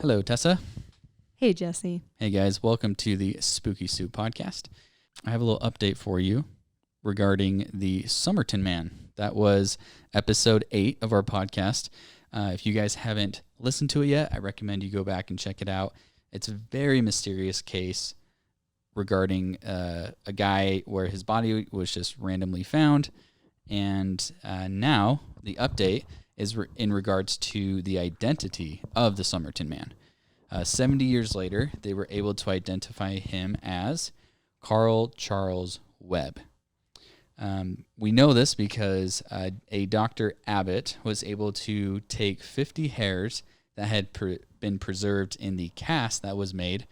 Hello, Tessa. Hey, Jesse. Hey, guys. Welcome to the Spooky Soup podcast. I have a little update for you regarding the Somerton Man. That was episode 8 of our podcast. If you guys haven't listened to it yet, I recommend you go back and check it out. It's a very mysterious case regarding a guy where his body was just randomly found. And now the update is in regards to the identity of the Somerton Man. 70 years later, they were able to identify him as Carl Charles Webb. We know this because a Dr. Abbott was able to take 50 hairs that had been preserved in the cast that was made,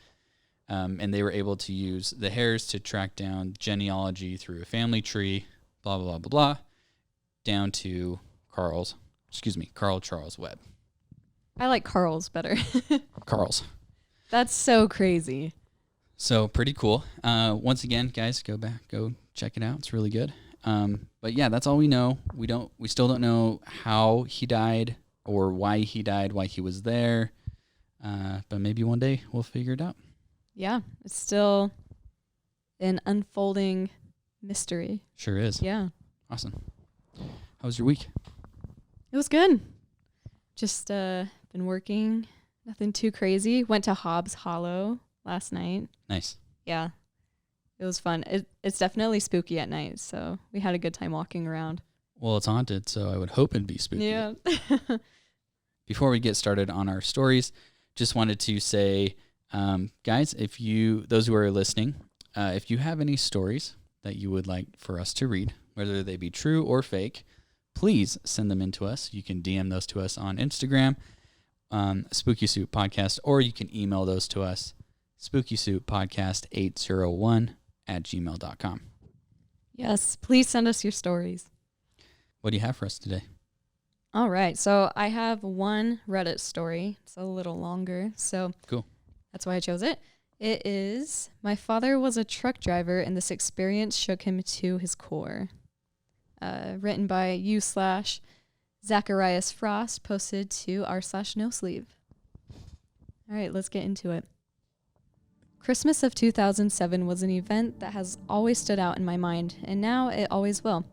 and they were able to use the hairs to track down genealogy through a family tree, blah, blah, blah, blah, blah, down to Carl Charles Webb. I like Carl's better. Carl's. That's so crazy. So pretty cool. Once again, guys, go check it out. It's really good. But yeah, that's all we know. We still don't know how he died or why he died, why he was there. But maybe one day we'll figure it out. Yeah, it's still an unfolding mystery. Sure is. Yeah. Awesome. How was your week? It was good. Just been working. Nothing too crazy. Went to Hobbs Hollow last night. Nice. Yeah. It was fun. It's definitely spooky at night, so we had a good time walking around. Well, it's haunted, so I would hope it'd be spooky. Yeah. Before we get started on our stories, just wanted to say, guys, those who are listening, if you have any stories that you would like for us to read, whether they be true or fake, please send them in to us. You can DM those to us on Instagram, Spooky Soup Podcast, or you can email those to us, spookysouppodcast801@gmail.com. Yes, please send us your stories. What do you have for us today? All right, so I have one Reddit story. It's a little longer, so cool. That's why I chose it. It is, my father was a truck driver and this experience shook him to his core. Written by u/Zacharias Frost, posted to r/nosleeve. All right, let's get into it. Christmas of 2007 was an event that has always stood out in my mind, and now it always will.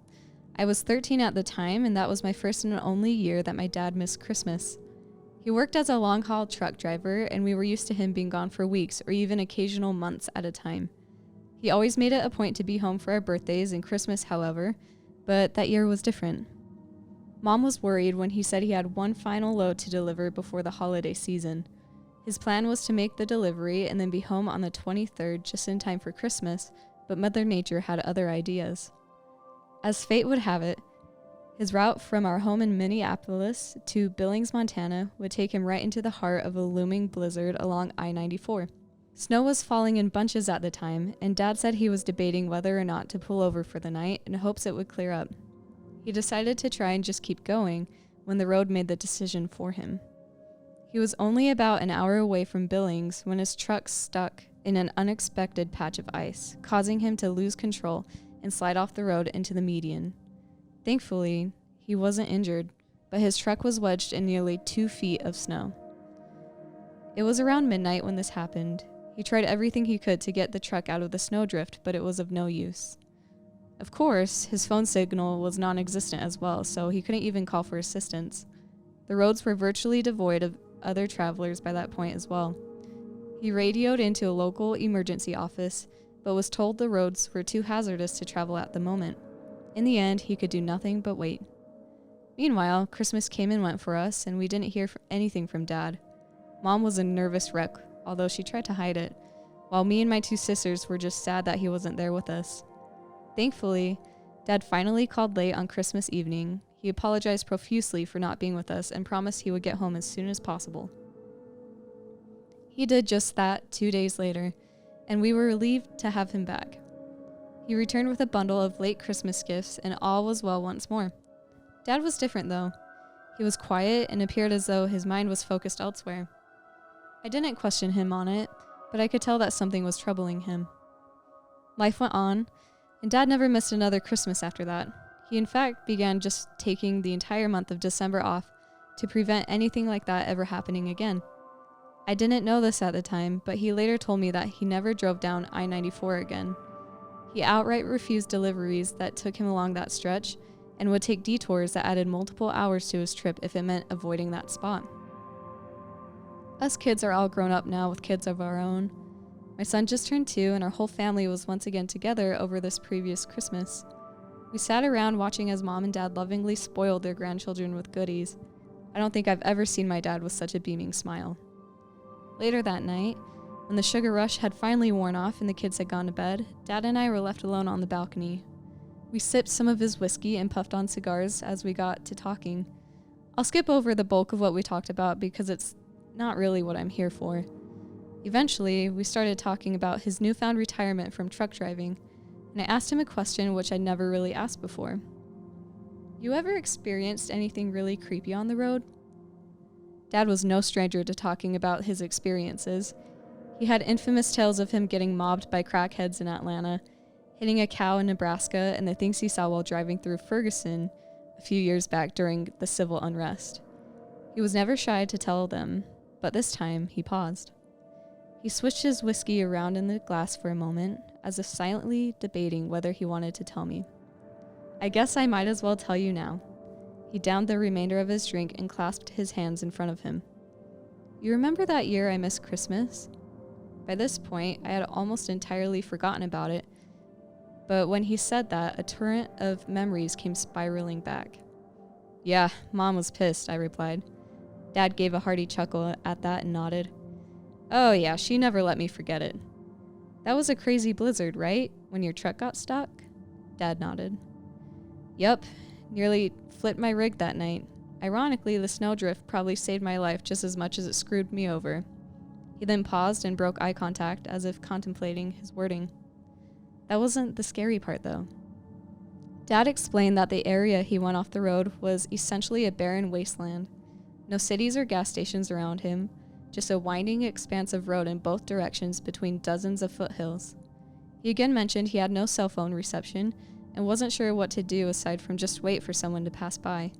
I was 13 at the time, and that was my first and only year that my dad missed Christmas. He worked as a long-haul truck driver, and we were used to him being gone for weeks or even occasional months at a time. He always made it a point to be home for our birthdays and Christmas, however, but that year was different. Mom was worried when he said he had one final load to deliver before the holiday season. His plan was to make the delivery and then be home on the 23rd just in time for Christmas, but Mother Nature had other ideas. As fate would have it, his route from our home in Minneapolis to Billings, Montana would take him right into the heart of a looming blizzard along I-94. Snow was falling in bunches at the time, and Dad said he was debating whether or not to pull over for the night in hopes it would clear up. He decided to try and just keep going when the road made the decision for him. He was only about an hour away from Billings when his truck stuck in an unexpected patch of ice, causing him to lose control and slide off the road into the median. Thankfully, he wasn't injured, but his truck was wedged in nearly 2 feet of snow. It was around midnight when this happened. He tried everything he could to get the truck out of the snowdrift, but it was of no use. Of course, his phone signal was non-existent as well, so he couldn't even call for assistance. The roads were virtually devoid of other travelers by that point as well. He radioed into a local emergency office, but was told the roads were too hazardous to travel at the moment. In the end, he could do nothing but wait. Meanwhile, Christmas came and went for us, and we didn't hear anything from Dad. Mom was a nervous wreck, although she tried to hide it, while me and my 2 sisters were just sad that he wasn't there with us. Thankfully, Dad finally called late on Christmas evening. He apologized profusely for not being with us and promised he would get home as soon as possible. He did just that 2 days later, and we were relieved to have him back. He returned with a bundle of late Christmas gifts, and all was well once more. Dad was different, though. He was quiet and appeared as though his mind was focused elsewhere. I didn't question him on it, but I could tell that something was troubling him. Life went on, and Dad never missed another Christmas after that. He in fact began just taking the entire month of December off to prevent anything like that ever happening again. I didn't know this at the time, but he later told me that he never drove down I-94 again. He outright refused deliveries that took him along that stretch and would take detours that added multiple hours to his trip if it meant avoiding that spot. Us kids are all grown up now with kids of our own. My son just turned 2 and our whole family was once again together over this previous Christmas. We sat around watching as mom and dad lovingly spoiled their grandchildren with goodies. I don't think I've ever seen my dad with such a beaming smile. Later that night, when the sugar rush had finally worn off and the kids had gone to bed, Dad and I were left alone on the balcony. We sipped some of his whiskey and puffed on cigars as we got to talking. I'll skip over the bulk of what we talked about because it's not really what I'm here for. Eventually, we started talking about his newfound retirement from truck driving, and I asked him a question which I'd never really asked before. You ever experienced anything really creepy on the road? Dad was no stranger to talking about his experiences. He had infamous tales of him getting mobbed by crackheads in Atlanta, hitting a cow in Nebraska, and the things he saw while driving through Ferguson a few years back during the civil unrest. He was never shy to tell them, but this time he paused. He switched his whiskey around in the glass for a moment, as if silently debating whether he wanted to tell me. I guess I might as well tell you now. He downed the remainder of his drink and clasped his hands in front of him. You remember that year I missed Christmas? By this point, I had almost entirely forgotten about it, but when he said that, a torrent of memories came spiraling back. Yeah, Mom was pissed, I replied. Dad gave a hearty chuckle at that and nodded. Oh yeah, she never let me forget it. That was a crazy blizzard, right? When your truck got stuck? Dad nodded. Yup, nearly flipped my rig that night. Ironically, the snowdrift probably saved my life just as much as it screwed me over. He then paused and broke eye contact as if contemplating his wording. That wasn't the scary part, though. Dad explained that the area he went off the road was essentially a barren wasteland. No cities or gas stations around him, just a winding expanse of road in both directions between dozens of foothills. He again mentioned he had no cell phone reception and wasn't sure what to do aside from just wait for someone to pass by.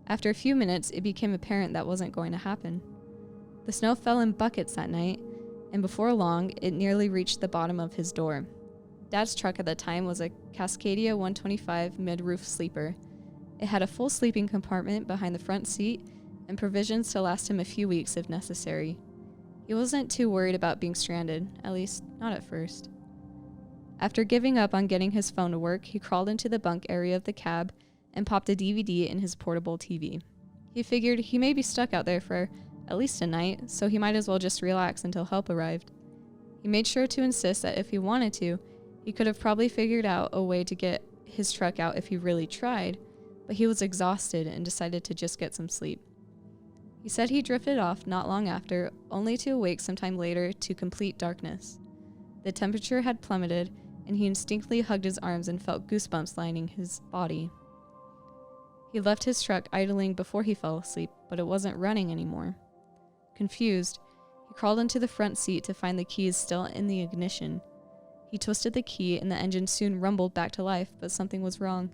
After a few minutes, it became apparent that wasn't going to happen. The snow fell in buckets that night, and before long, it nearly reached the bottom of his door. Dad's truck at the time was a Cascadia 125 mid-roof sleeper. It had a full sleeping compartment behind the front seat and provisions to last him a few weeks if necessary. He wasn't too worried about being stranded, at least not at first. After giving up on getting his phone to work, he crawled into the bunk area of the cab and popped a DVD in his portable TV. He figured he may be stuck out there for at least a night, so he might as well just relax until help arrived. He made sure to insist that if he wanted to, he could have probably figured out a way to get his truck out if he really tried, but he was exhausted and decided to just get some sleep. He said he drifted off not long after, only to awake sometime later to complete darkness. The temperature had plummeted, and he instinctively hugged his arms and felt goosebumps lining his body. He left his truck idling before he fell asleep, but it wasn't running anymore. Confused, he crawled into the front seat to find the keys still in the ignition. He twisted the key and the engine soon rumbled back to life, but something was wrong.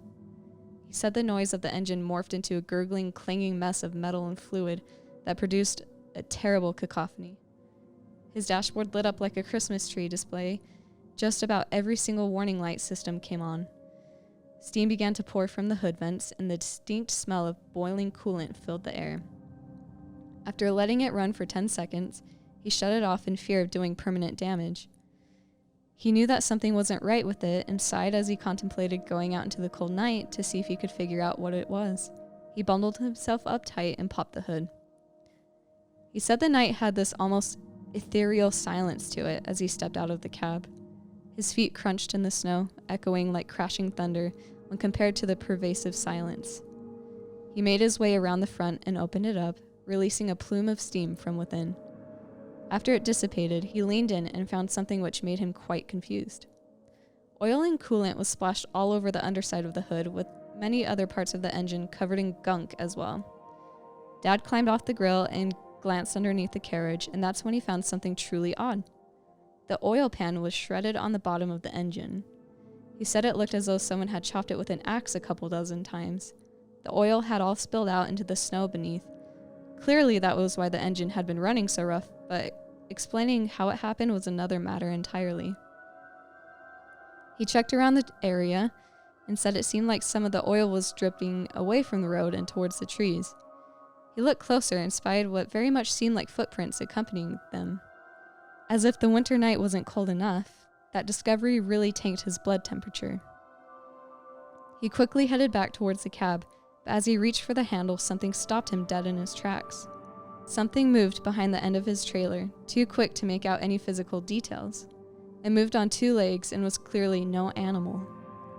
He said the noise of the engine morphed into a gurgling, clanging mess of metal and fluid that produced a terrible cacophony. His dashboard lit up like a Christmas tree display. Just about every single warning light system came on. Steam began to pour from the hood vents, and the distinct smell of boiling coolant filled the air. After letting it run for 10 seconds, he shut it off in fear of doing permanent damage. He knew that something wasn't right with it and sighed as he contemplated going out into the cold night to see if he could figure out what it was. He bundled himself up tight and popped the hood. He said the night had this almost ethereal silence to it as he stepped out of the cab. His feet crunched in the snow, echoing like crashing thunder when compared to the pervasive silence. He made his way around the front and opened it up, releasing a plume of steam from within. After it dissipated, he leaned in and found something which made him quite confused. Oil and coolant was splashed all over the underside of the hood, with many other parts of the engine covered in gunk as well. Dad climbed off the grill and glanced underneath the carriage, and that's when he found something truly odd. The oil pan was shredded on the bottom of the engine. He said it looked as though someone had chopped it with an axe a couple dozen times. The oil had all spilled out into the snow beneath. Clearly that was why the engine had been running so rough but explaining how it happened was another matter entirely. He checked around the area and said it seemed like some of the oil was dripping away from the road and towards the trees. He looked closer and spied what very much seemed like footprints accompanying them. As if the winter night wasn't cold enough, that discovery really tanked his blood temperature. He quickly headed back towards the cab, but as he reached for the handle, something stopped him dead in his tracks. Something moved behind the end of his trailer, too quick to make out any physical details. It moved on 2 legs and was clearly no animal.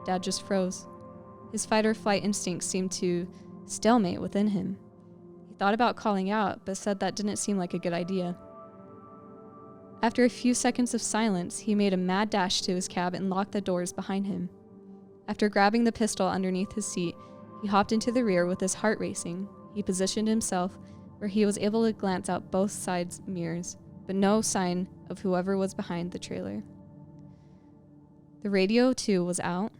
Dad just froze. His fight or flight instinct seemed to stalemate within him. He thought about calling out, but said that didn't seem like a good idea. After a few seconds of silence, he made a mad dash to his cab and locked the doors behind him. After grabbing the pistol underneath his seat, he hopped into the rear with his heart racing. He positioned himself where he was able to glance out both sides' mirrors, but no sign of whoever was behind the trailer. The radio, too, was out,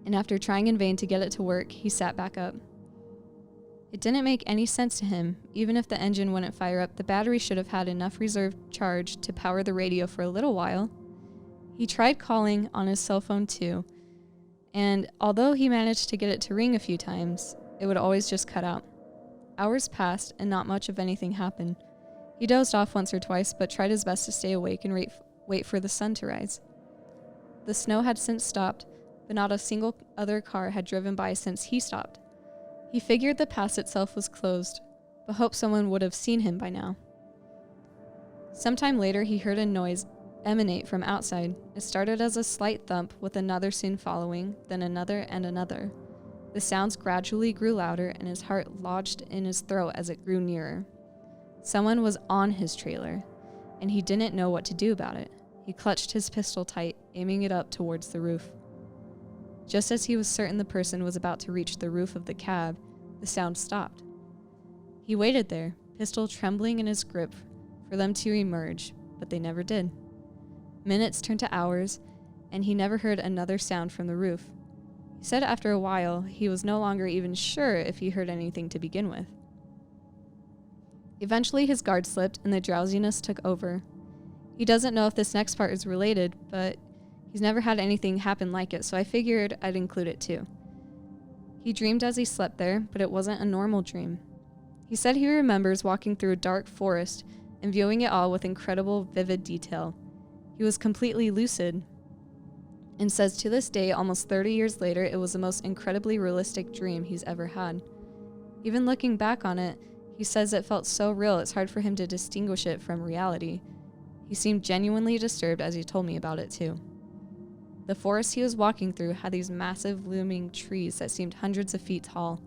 and after trying in vain to get it to work, he sat back up. It didn't make any sense to him. Even if the engine wouldn't fire up, the battery should have had enough reserve charge to power the radio for a little while. He tried calling on his cell phone, too, and although he managed to get it to ring a few times, it would always just cut out. Hours passed, and not much of anything happened. He dozed off once or twice, but tried his best to stay awake and wait for the sun to rise. The snow had since stopped, but not a single other car had driven by since he stopped. He figured the pass itself was closed, but hoped someone would have seen him by now. Sometime later, he heard a noise emanate from outside. It started as a slight thump, with another soon following, then another and another. The sounds gradually grew louder, and his heart lodged in his throat as it grew nearer. Someone was on his trailer, and he didn't know what to do about it. He clutched his pistol tight, aiming it up towards the roof. Just as he was certain the person was about to reach the roof of the cab, the sound stopped. He waited there, pistol trembling in his grip, for them to emerge, but they never did. Minutes turned to hours, and he never heard another sound from the roof. He said after a while, he was no longer even sure if he heard anything to begin with. Eventually, his guard slipped, and the drowsiness took over. He doesn't know if this next part is related, but he's never had anything happen like it, so I figured I'd include it too. He dreamed as he slept there, but it wasn't a normal dream. He said he remembers walking through a dark forest and viewing it all with incredible, vivid detail. He was completely lucid, and says to this day, almost 30 years later, it was the most incredibly realistic dream he's ever had. Even looking back on it, he says it felt so real it's hard for him to distinguish it from reality. He seemed genuinely disturbed as he told me about it too. The forest he was walking through had these massive looming trees that seemed hundreds of feet tall,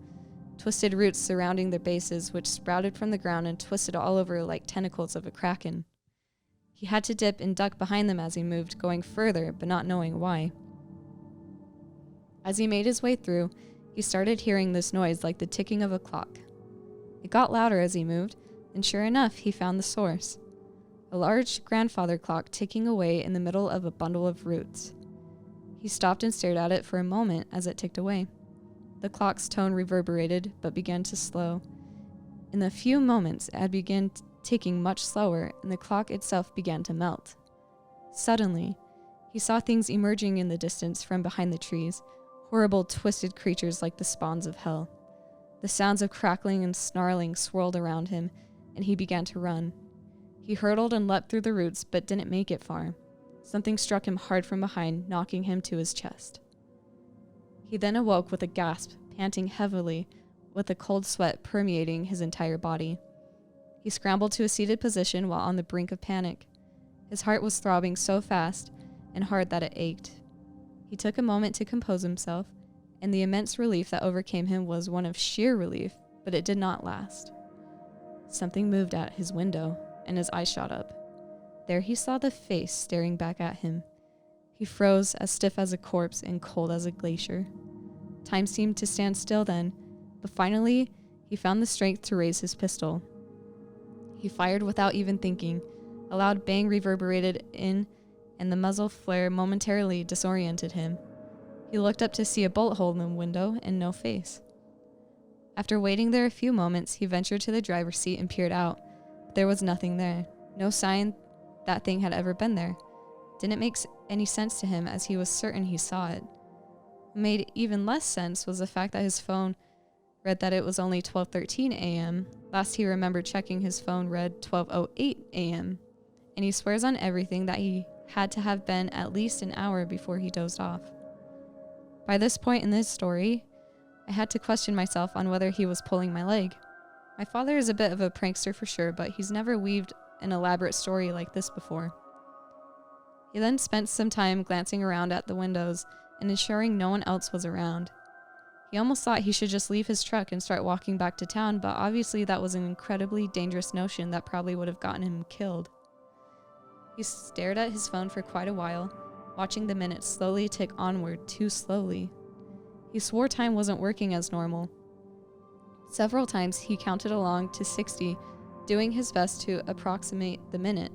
twisted roots surrounding their bases which sprouted from the ground and twisted all over like tentacles of a kraken. He had to dip and duck behind them as he moved, going further, but not knowing why. As he made his way through, he started hearing this noise like the ticking of a clock. It got louder as he moved, and sure enough, he found the source. A large grandfather clock ticking away in the middle of a bundle of roots. He stopped and stared at it for a moment as it ticked away. The clock's tone reverberated, but began to slow. In a few moments, it had begun ticking much slower, and the clock itself began to melt. Suddenly, he saw things emerging in the distance from behind the trees, horrible twisted creatures like the spawns of hell. The sounds of crackling and snarling swirled around him, and he began to run. He hurtled and leapt through the roots, but didn't make it far. Something struck him hard from behind, knocking him to his chest. He then awoke with a gasp, panting heavily, with a cold sweat permeating his entire body. He scrambled to a seated position while on the brink of panic. His heart was throbbing so fast and hard that it ached. He took a moment to compose himself, and the immense relief that overcame him was one of sheer relief, but it did not last. Something moved at his window, and his eyes shot up. There he saw the face staring back at him. He froze, as stiff as a corpse and cold as a glacier. Time seemed to stand still then, but finally he found the strength to raise his pistol. He fired without even thinking. A loud bang reverberated in, and the muzzle flare momentarily disoriented him. He looked up to see a bullet hole in the window and no face. After waiting there a few moments, he ventured to the driver's seat and peered out. But there was nothing there. No sign that thing had ever been there. Didn't make any sense to him, as he was certain he saw it. What made even less sense was the fact that his phone read that it was only 12:13 a.m. Last he remembered checking, his phone read 12:08 a.m. And he swears on everything that he had to have been at least an hour before he dozed off. By this point in this story, I had to question myself on whether he was pulling my leg. My father is a bit of a prankster for sure, but he's never weaved an elaborate story like this before. He then spent some time glancing around at the windows and ensuring no one else was around. He almost thought he should just leave his truck and start walking back to town, but obviously that was an incredibly dangerous notion that probably would have gotten him killed. He stared at his phone for quite a while, watching the minutes slowly tick onward, too slowly. He swore time wasn't working as normal. Several times he counted along to 60, doing his best to approximate the minute.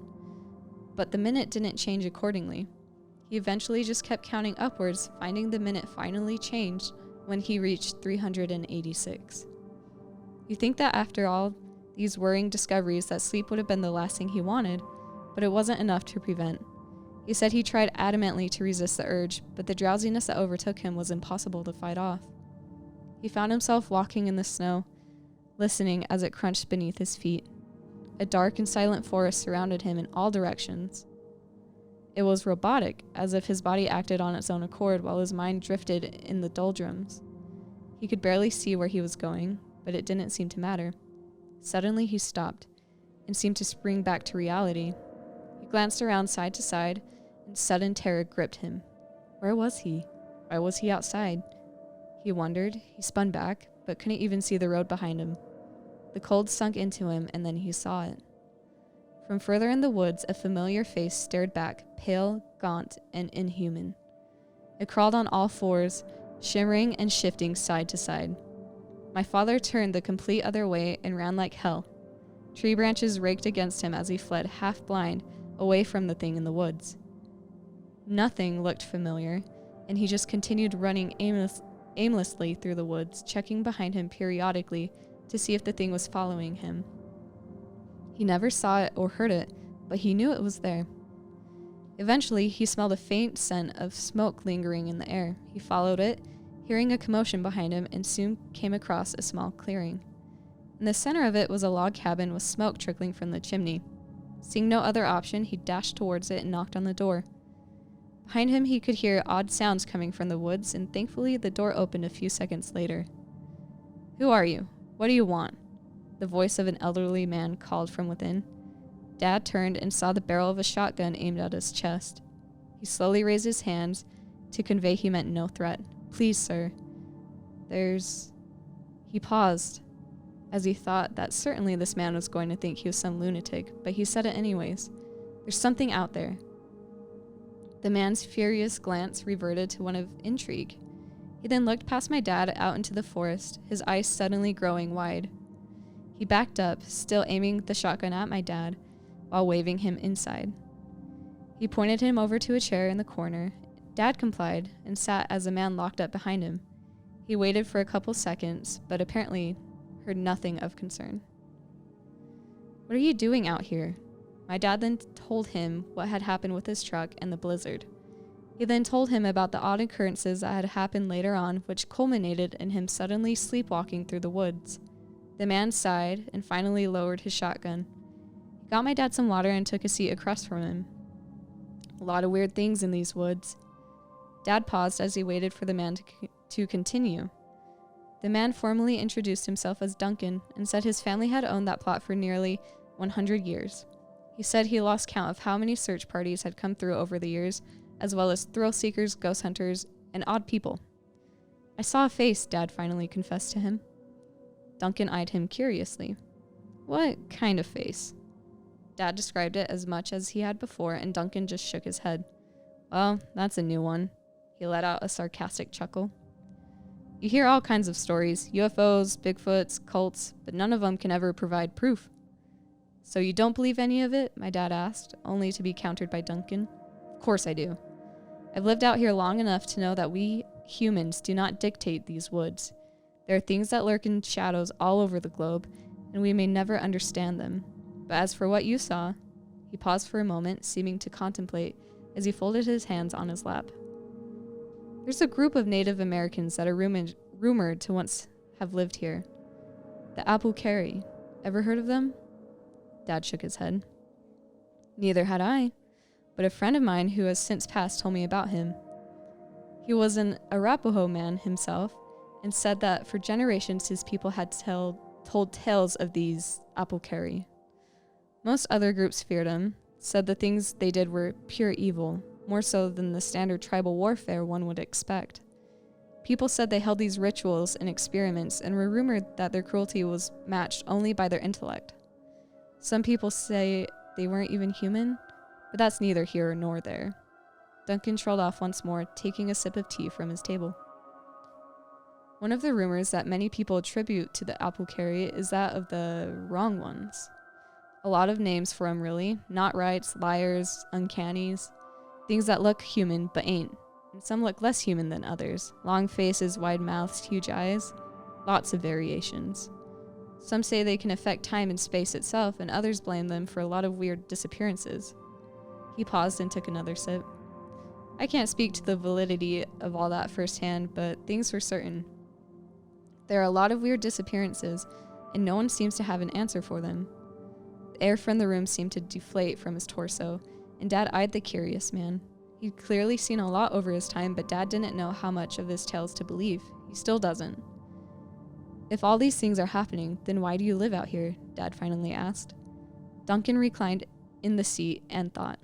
But the minute didn't change accordingly. He eventually just kept counting upwards, finding the minute finally changed when he reached 386. You think that after all these worrying discoveries that sleep would have been the last thing he wanted, but it wasn't enough to prevent. He said he tried adamantly to resist the urge, but the drowsiness that overtook him was impossible to fight off. He found himself walking in the snow, listening as it crunched beneath his feet. A dark and silent forest surrounded him in all directions. It was robotic, as if his body acted on its own accord while his mind drifted in the doldrums. He could barely see where he was going, but it didn't seem to matter. Suddenly he stopped, and seemed to spring back to reality. He glanced around side to side, and sudden terror gripped him. Where was he? Why was he outside? He wondered. He spun back, but couldn't even see the road behind him. The cold sunk into him, and then he saw it. From further in the woods, a familiar face stared back, pale, gaunt, and inhuman. It crawled on all fours, shimmering and shifting side to side. My father turned the complete other way and ran like hell. Tree branches raked against him as he fled, half blind, away from the thing in the woods. Nothing looked familiar, and he just continued running aimlessly through the woods, checking behind him periodically to see if the thing was following him. He never saw it or heard it, but he knew it was there. Eventually, he smelled a faint scent of smoke lingering in the air. He followed it, hearing a commotion behind him, and soon came across a small clearing. In the center of it was a log cabin with smoke trickling from the chimney. Seeing no other option, he dashed towards it and knocked on the door. Behind him, he could hear odd sounds coming from the woods, and thankfully the door opened a few seconds later. "Who are you? What do you want?" The voice of an elderly man called from within. Dad turned and saw the barrel of a shotgun aimed at his chest. He slowly raised his hands to convey he meant no threat. "Please, sir. He paused, as he thought that certainly this man was going to think he was some lunatic, but he said it anyways. "There's something out there." The man's furious glance reverted to one of intrigue. He then looked past my dad out into the forest, his eyes suddenly growing wide. He backed up, still aiming the shotgun at my dad, while waving him inside. He pointed him over to a chair in the corner. Dad complied and sat as the man locked up behind him. He waited for a couple seconds, but apparently heard nothing of concern. "What are you doing out here?" My dad then told him what had happened with his truck and the blizzard. He then told him about the odd occurrences that had happened later on, which culminated in him suddenly sleepwalking through the woods. The man sighed and finally lowered his shotgun. He got my dad some water and took a seat across from him. "A lot of weird things in these woods." Dad paused as he waited for the man to continue. The man formally introduced himself as Duncan and said his family had owned that plot for nearly 100 years. He said he lost count of how many search parties had come through over the years, as well as thrill seekers, ghost hunters, and odd people. "I saw a face," Dad finally confessed to him. Duncan eyed him curiously. "What kind of face?" Dad described it as much as he had before, and Duncan just shook his head. "Well, that's a new one." He let out a sarcastic chuckle. "You hear all kinds of stories, UFOs, Bigfoots, cults, but none of them can ever provide proof." "So you don't believe any of it?" my dad asked, only to be countered by Duncan. "Of course I do. I've lived out here long enough to know that we humans do not dictate these woods. There are things that lurk in shadows all over the globe, and we may never understand them. But as for what you saw, He paused for a moment, seeming to contemplate as he folded his hands on his lap. There's a group of Native Americans that are rumored to once have lived here. The Apple-Carry. Ever heard of them? Dad shook his head. Neither had I, but a friend of mine who has since passed told me about him. He was an Arapaho man himself and said that for generations his people had told tales of these Apple-Carry. Most other groups feared him, said the things they did were pure evil, more so than the standard tribal warfare one would expect. People said they held these rituals and experiments and were rumored that their cruelty was matched only by their intellect. Some people say they weren't even human, but that's neither here nor there. Duncan trolled off once more, taking a sip of tea from his table. One of the rumors that many people attribute to the Apple-Carry is that of the wrong ones. A lot of names for them, really. Not rights, liars, uncannies. Things that look human but ain't. And some look less human than others. Long faces, wide mouths, huge eyes. Lots of variations. Some say they can affect time and space itself, and others blame them for a lot of weird disappearances. He paused and took another sip. I can't speak to the validity of all that firsthand, but things were certain. There are a lot of weird disappearances, and no one seems to have an answer for them. The air from the room seemed to deflate from his torso, and Dad eyed the curious man. He'd clearly seen a lot over his time, but Dad didn't know how much of his tales to believe. He still doesn't. If all these things are happening, then why do you live out here? Dad finally asked. Duncan reclined in the seat and thought.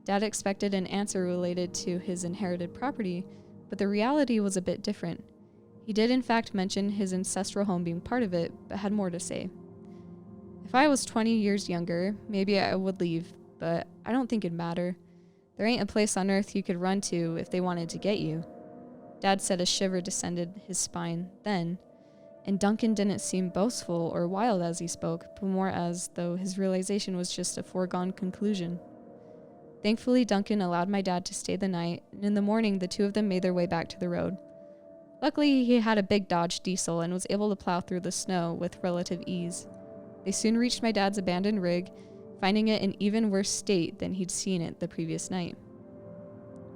Dad expected an answer related to his inherited property, but the reality was a bit different. He did in fact mention his ancestral home being part of it, but had more to say. If I was 20 years younger, maybe I would leave, but I don't think it'd matter. There ain't a place on earth you could run to if they wanted to get you. Dad said a shiver descended his spine then, and Duncan didn't seem boastful or wild as he spoke, but more as though his realization was just a foregone conclusion. Thankfully, Duncan allowed my dad to stay the night, and in the morning the two of them made their way back to the road. Luckily, he had a big Dodge diesel and was able to plow through the snow with relative ease. They soon reached my dad's abandoned rig, finding it in even worse state than he'd seen it the previous night.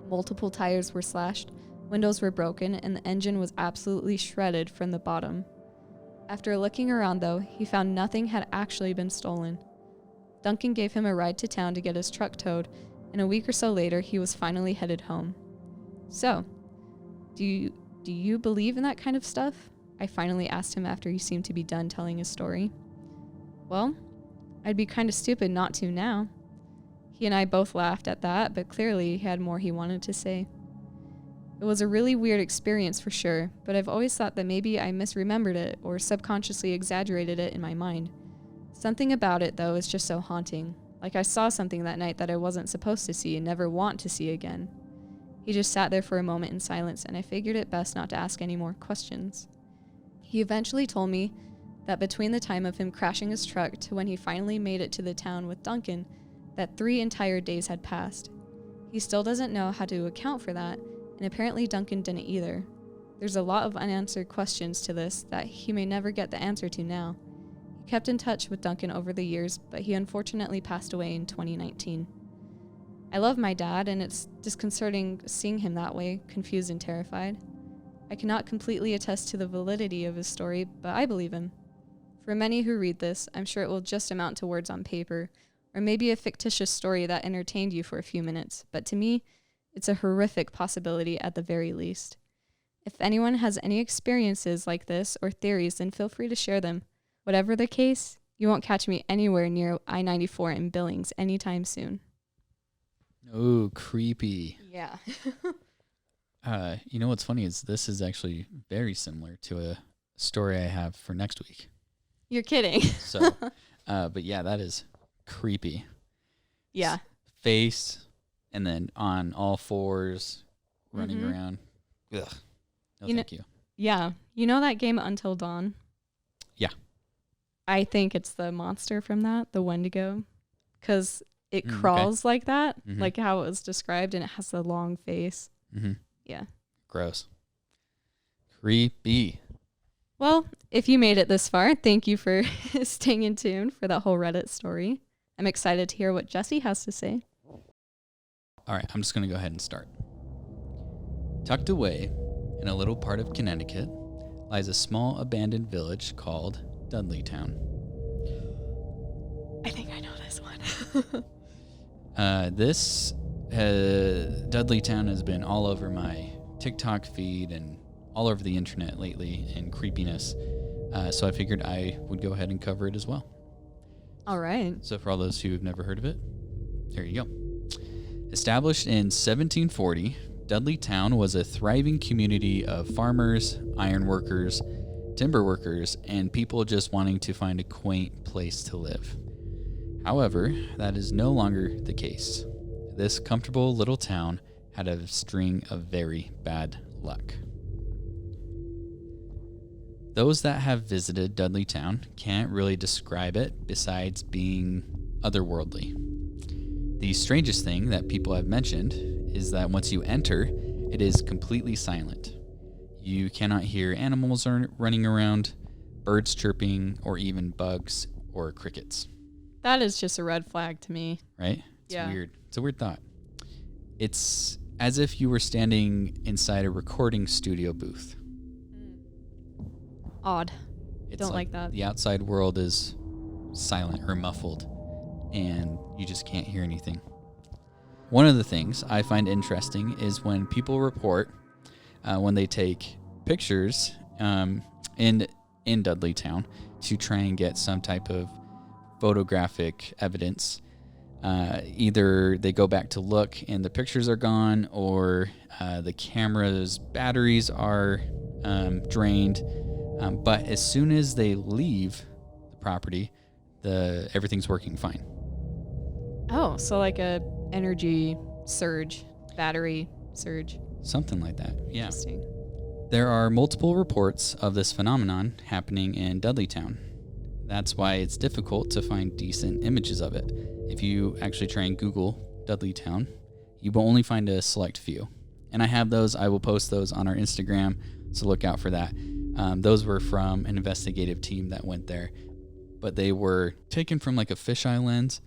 Multiple tires were slashed, windows were broken, and the engine was absolutely shredded from the bottom. After looking around, though, he found nothing had actually been stolen. Duncan gave him a ride to town to get his truck towed, and a week or so later, he was finally headed home. So, do you believe in that kind of stuff? I finally asked him after he seemed to be done telling his story. Well, I'd be kind of stupid not to now. He and I both laughed at that, but clearly he had more he wanted to say. It was a really weird experience for sure, but I've always thought that maybe I misremembered it or subconsciously exaggerated it in my mind. Something about it, though, is just so haunting. Like I saw something that night that I wasn't supposed to see and never want to see again. He just sat there for a moment in silence, and I figured it best not to ask any more questions. He eventually told me that between the time of him crashing his truck to when he finally made it to the town with Duncan, that 3 entire days had passed. He still doesn't know how to account for that, and apparently Duncan didn't either. There's a lot of unanswered questions to this that he may never get the answer to now. He kept in touch with Duncan over the years, but he unfortunately passed away in 2019. I love my dad, and it's disconcerting seeing him that way, confused and terrified. I cannot completely attest to the validity of his story, but I believe him. For many who read this, I'm sure it will just amount to words on paper, or maybe a fictitious story that entertained you for a few minutes, but to me, it's a horrific possibility at the very least. If anyone has any experiences like this or theories, then feel free to share them. Whatever the case, you won't catch me anywhere near I-94 in Billings anytime soon. Oh, creepy. Yeah. You know what's funny is this is actually very similar to a story I have for next week. You're kidding. So, but yeah, that is creepy. Yeah. Face, and then on all fours, running around. Ugh. No, thank you. Yeah. You know that game Until Dawn? Yeah. I think it's the monster from that, the Wendigo, because it crawls like that, like how it was described, and it has the long face. Yeah. Gross. Creepy. Well, if you made it this far, thank you for staying in tune for that whole Reddit story. I'm excited to hear what Jesse has to say. All right, I'm just going to go ahead and start. Tucked away in a little part of Connecticut lies a small abandoned village called Dudleytown. I think I know this one. Dudleytown has been all over my TikTok feed and all over the internet lately in creepiness. So I figured I would go ahead and cover it as well. All right. So for all those who have never heard of it, there you go. Established in 1740, Dudleytown was a thriving community of farmers, iron workers, timber workers, and people just wanting to find a quaint place to live. However, that is no longer the case. This comfortable little town had a string of very bad luck. Those that have visited Dudleytown can't really describe it besides being otherworldly. The strangest thing that people have mentioned is that once you enter, it is completely silent. You cannot hear animals running around, birds chirping, or even bugs or crickets. That is just a red flag to me. Right? It's Yeah. weird. It's a weird thought. It's as if you were standing inside a recording studio booth. Odd. It's Don't like that. The outside world is silent or muffled, and you just can't hear anything. One of the things I find interesting is when people report when they take pictures in Dudleytown to try and get some type of photographic evidence. Either they go back to look and the pictures are gone, or the camera's batteries are drained. But as soon as they leave the property, everything's working fine. Oh, so like a energy surge, battery surge. Something like that, yeah. Interesting. There are multiple reports of this phenomenon happening in Dudleytown. That's why it's difficult to find decent images of it. If you actually try and Google Dudleytown, you will only find a select few. And I have those. I will post those on our Instagram, so look out for that. Those were from an investigative team that went there, but they were taken from like a fisheye lens,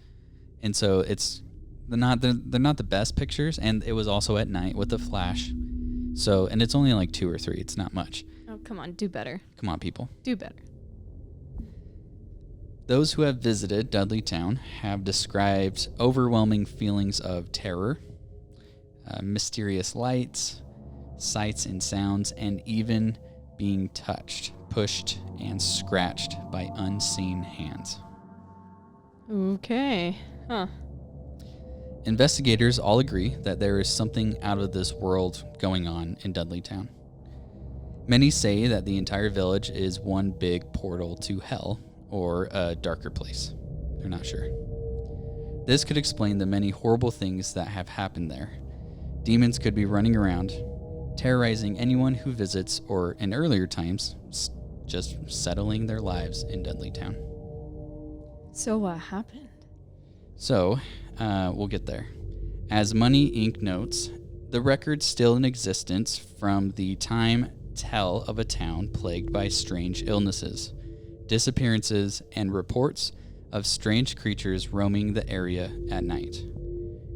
and so they're not the best pictures, and it was also at night with a flash. So, and it's only like 2 or 3. It's not much. Oh, come on, do better. Come on, people. Do better. Those who have visited Dudleytown have described overwhelming feelings of terror, mysterious lights, sights and sounds, and even being touched, pushed, and scratched by unseen hands. Okay. Huh. Investigators all agree that there is something out of this world going on in Dudleytown. Many say that the entire village is one big portal to hell or a darker place. They're not sure. This could explain the many horrible things that have happened there. Demons could be running around, terrorizing anyone who visits, or in earlier times, just settling their lives in Dudleytown. So what happened? So, we'll get there. As Money Inc. notes, the records still in existence from the time tell of a town plagued by strange illnesses, disappearances, and reports of strange creatures roaming the area at night.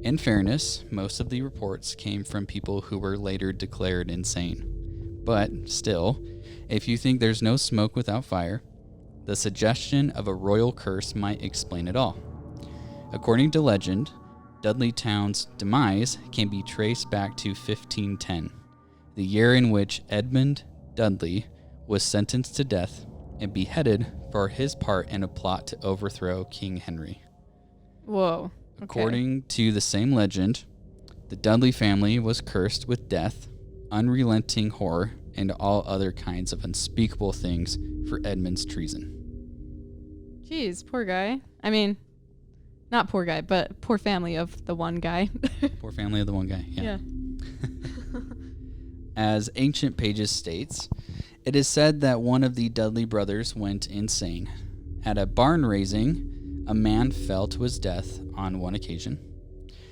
In fairness, most of the reports came from people who were later declared insane. But still, if you think there's no smoke without fire, the suggestion of a royal curse might explain it all. According to legend, Dudleytown's demise can be traced back to 1510, the year in which Edmund Dudley was sentenced to death and beheaded for his part in a plot to overthrow King Henry. Whoa. Okay. According to the same legend, the Dudley family was cursed with death, unrelenting horror, and all other kinds of unspeakable things for Edmund's treason. Jeez, poor guy. I mean, not poor guy, but poor family of the one guy. Poor family of the one guy, yeah. Yeah. As Ancient Pages states, it is said that one of the Dudley brothers went insane. At a barn raising, a man fell to his death on one occasion.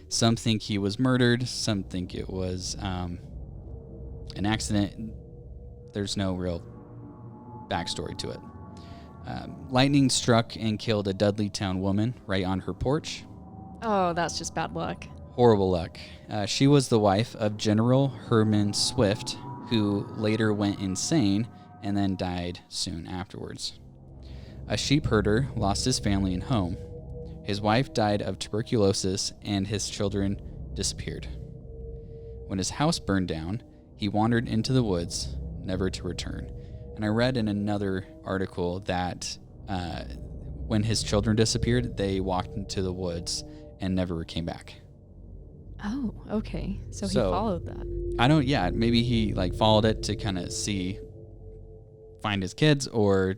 Some think he was murdered. Some think it was an accident. There's no real backstory to it. Lightning struck and killed a Dudleytown woman right on her porch. Oh, that's just bad luck. Horrible luck. She was the wife of General Herman Swift, who later went insane and then died soon afterwards. A sheep herder lost his family and home. His wife died of tuberculosis and his children disappeared. When his house burned down, he wandered into the woods, never to return. And I read in another article that when his children disappeared, they walked into the woods and never came back. Oh, okay. So he followed that. Maybe he followed it to kind of find his kids or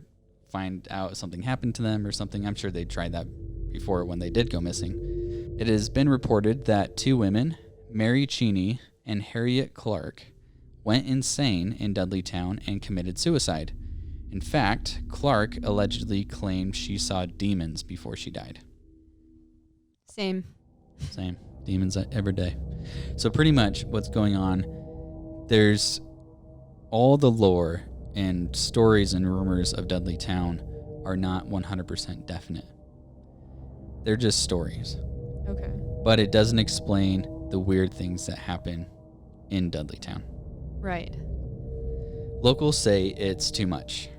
find out something happened to them or something. I'm sure they tried that before when they did go missing. It has been reported that 2 women, Mary Cheney and Harriet Clark, went insane in Dudleytown and committed suicide. In fact, Clark allegedly claimed she saw demons before she died. Same. Demons every day. So pretty much what's going on, there's all the lore and stories and rumors of Dudleytown are not 100% definite. They're just stories. Okay. But it doesn't explain the weird things that happen in Dudleytown. Right. Locals say it's too much.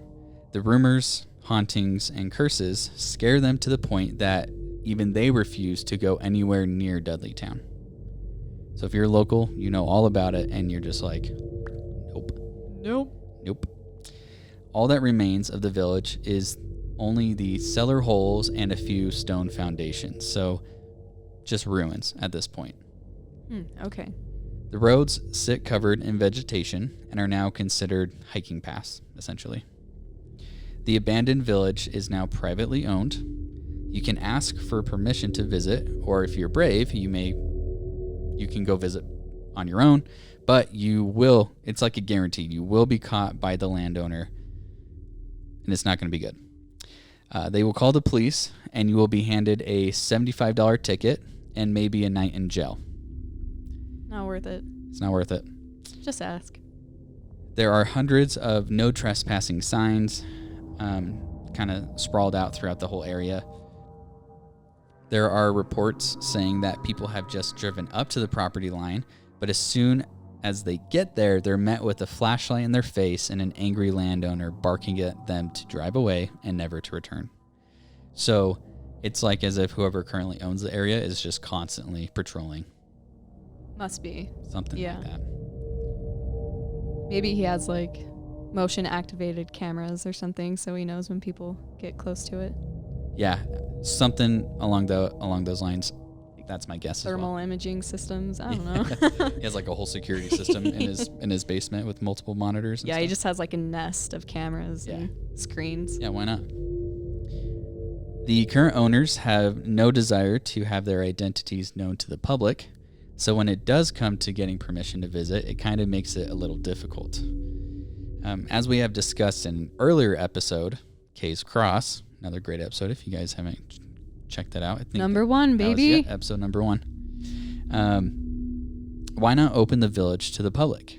The rumors, hauntings, and curses scare them to the point that even they refuse to go anywhere near Dudleytown. So if you're local, you know all about it, and you're just like, nope. All that remains of the village is only the cellar holes and a few stone foundations. So just ruins at this point. Okay. The roads sit covered in vegetation and are now considered hiking paths, essentially. The abandoned village is now privately owned. You can ask for permission to visit, or if you're brave, you can go visit on your own, but it's like a guarantee, you will be caught by the landowner, and it's not going to be good. They will call the police, and you will be handed a $75 ticket and maybe a night in jail. Not worth it. It's not worth it. Just ask. There are hundreds of no trespassing signs kind of sprawled out throughout the whole area. There are reports saying that people have just driven up to the property line, but as soon as they get there, they're met with a flashlight in their face and an angry landowner barking at them to drive away and never to return. So it's like as if whoever currently owns the area is just constantly patrolling. Must be. Something like that. Maybe he has motion activated cameras or something so he knows when people get close to it. Yeah, something along those lines. That's my guess. Thermal imaging systems. I don't know. He has a whole security system in his basement with multiple monitors. And he stuff. just has a nest of cameras and screens. Yeah, why not? The current owners have no desire to have their identities known to the public, so when it does come to getting permission to visit, it kind of makes it a little difficult. As we have discussed in an earlier episode, Kay's Cross, another great episode if you guys haven't checked that out. I think number 1, baby. Episode number 1. Why not open the village to the public?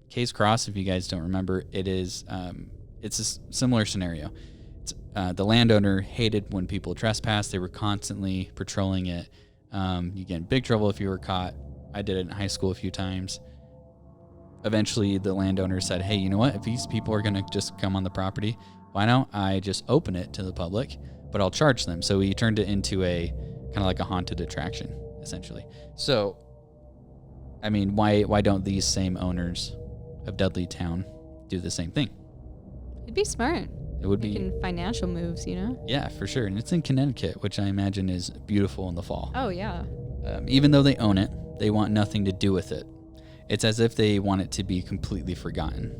Kay's Cross, if you guys don't remember, it's a similar scenario. The landowner hated when people trespassed. They were constantly patrolling it. You get in big trouble if you were caught. I did it in high school a few times. Eventually, the landowner said, hey, you know what? If these people are going to just come on the property, why don't I just open it to the public, but I'll charge them. So he turned it into a kind of like a haunted attraction, essentially. So, I mean, why don't these same owners of Dudleytown do the same thing? It'd be smart. It would Making financial moves, Yeah, for sure. And it's in Connecticut, which I imagine is beautiful in the fall. Oh, yeah. Even though they own it, they want nothing to do with it. It's as if they want it to be completely forgotten.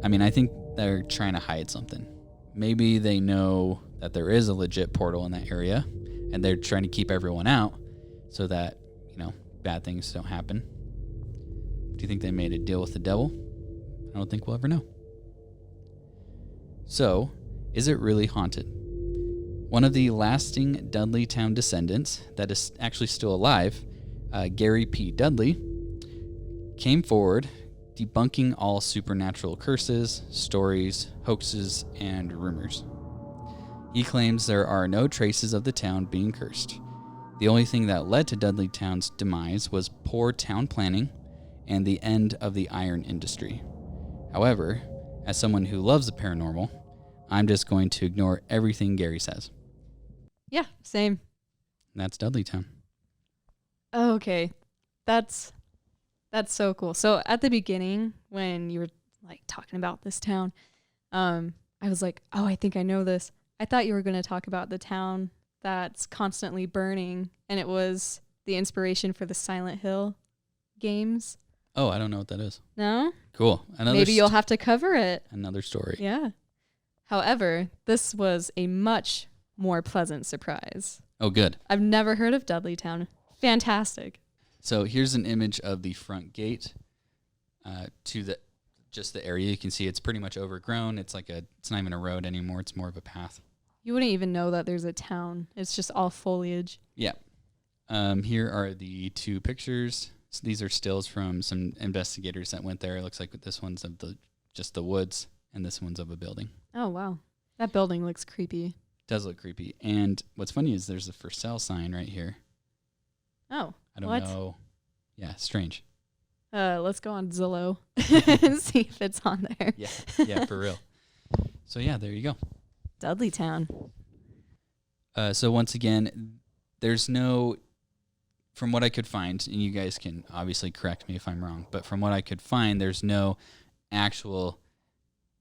I mean, I think they're trying to hide something. Maybe they know that there is a legit portal in that area, and they're trying to keep everyone out so that, bad things don't happen. Do you think they made a deal with the devil? I don't think we'll ever know. So, is it really haunted? One of the lasting Dudleytown descendants that is actually still alive, Gary P. Dudley, came forward debunking all supernatural curses, stories, hoaxes, and rumors. He claims there are no traces of the town being cursed. The only thing that led to Dudleytown's demise was poor town planning and the end of the iron industry. However, as someone who loves the paranormal, I'm just going to ignore everything Gary says. Yeah, same. And that's Dudleytown. Oh, okay. That's so cool. So at the beginning, when you were like talking about this town, I was like, oh, I think I know this. I thought you were going to talk about the town that's constantly burning, and it was the inspiration for the Silent Hill games. Oh, I don't know what that is. No? Cool. Maybe you'll have to cover it. Another story. Yeah. However, this was a much more pleasant surprise. Oh, good. I've never heard of Dudleytown. Fantastic. So here's an image of the front gate to the area. You can see it's pretty much overgrown. It's not even a road anymore. It's more of a path. You wouldn't even know that there's a town. It's just all foliage. Yeah. Here are the two pictures. So these are stills from some investigators that went there. It looks like this one's of just the woods, and this one's of a building. Oh, wow. That building looks creepy. Does look creepy. And what's funny is there's a for sale sign right here. Oh, I don't know. Yeah, strange. Let's go on Zillow and see if it's on there. Yeah, for real. So yeah, there you go. Dudleytown. So once again, there's no, from what I could find, and you guys can obviously correct me if I'm wrong, but from what I could find, there's no actual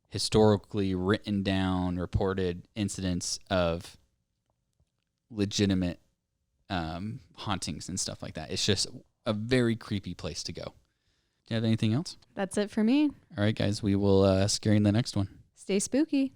historically written down, reported incidents of legitimate hauntings and stuff like that. It's just a very creepy place to go. Do you have anything else? That's it for me. All right, guys, we will scare you in the next one. Stay spooky.